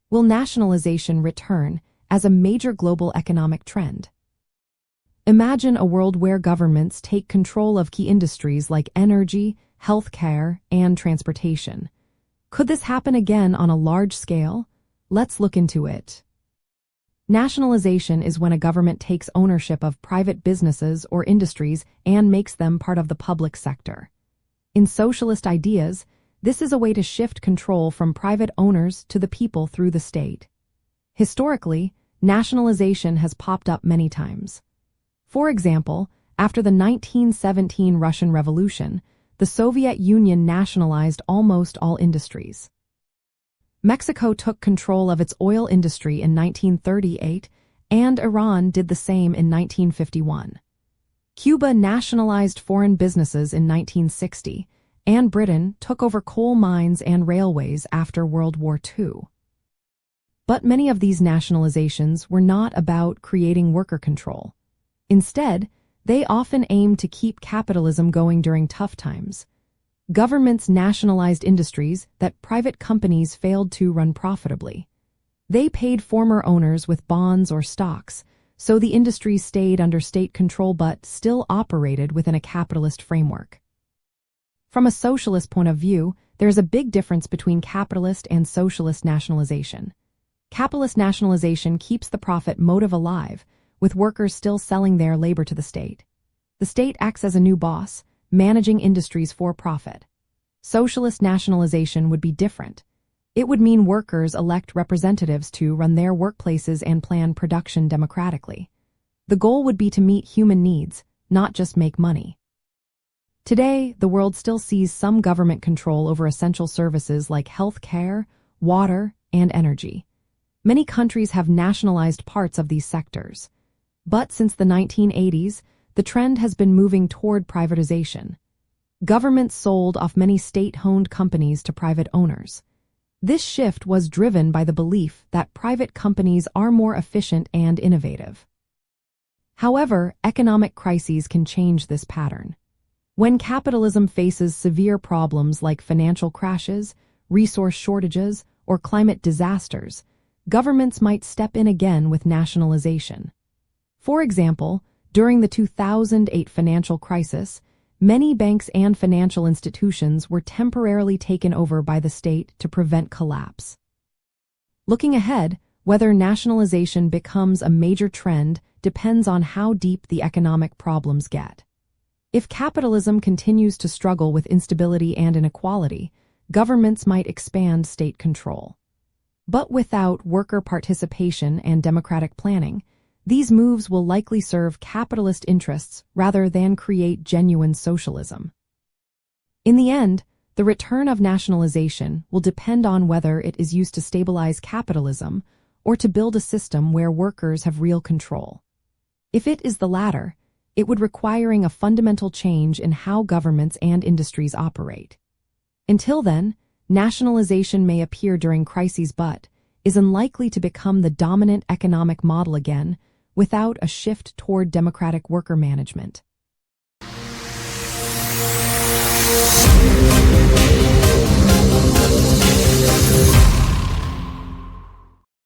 Will nationalization return as a major global economic trend? Imagine a world where governments take control of key industries like energy, healthcare, and transportation. Could this happen again on a large scale? Let's look into it. Nationalization is when a government takes ownership of private businesses or industries and makes them part of the public sector. In socialist ideas, this is a way to shift control from private owners to the people through the state. Historically, nationalization has popped up many times. For example, after the 1917 Russian Revolution, the Soviet Union nationalized almost all industries. Mexico took control of its oil industry in 1938, and Iran did the same in 1951. Cuba nationalized foreign businesses in 1960, and Britain took over coal mines and railways after World War II. But many of these nationalizations were not about creating worker control. Instead, they often aimed to keep capitalism going during tough times. Governments nationalized industries that private companies failed to run profitably. They paid former owners with bonds or stocks, so the industries stayed under state control but still operated within a capitalist framework. From a socialist point of view, there is a big difference between capitalist and socialist nationalization. Capitalist nationalization keeps the profit motive alive, with workers still selling their labor to the state. The state acts as a new boss, managing industries for profit. Socialist nationalization would be different. It would mean workers elect representatives to run their workplaces and plan production democratically. The goal would be to meet human needs, not just make money. Today, the world still sees some government control over essential services like health care, water, and energy. Many countries have nationalized parts of these sectors. But since the 1980s, the trend has been moving toward privatization. Governments sold off many state-owned companies to private owners. This shift was driven by the belief that private companies are more efficient and innovative. However, economic crises can change this pattern. When capitalism faces severe problems like financial crashes, resource shortages, or climate disasters, governments might step in again with nationalization. For example, during the 2008 financial crisis, many banks and financial institutions were temporarily taken over by the state to prevent collapse. Looking ahead, whether nationalization becomes a major trend depends on how deep the economic problems get. If capitalism continues to struggle with instability and inequality, governments might expand state control. But without worker participation and democratic planning, these moves will likely serve capitalist interests rather than create genuine socialism. In the end, the return of nationalization will depend on whether it is used to stabilize capitalism or to build a system where workers have real control. If it is the latter, it would require a fundamental change in how governments and industries operate. Until then, nationalization may appear during crises but is unlikely to become the dominant economic model again without a shift toward democratic worker management.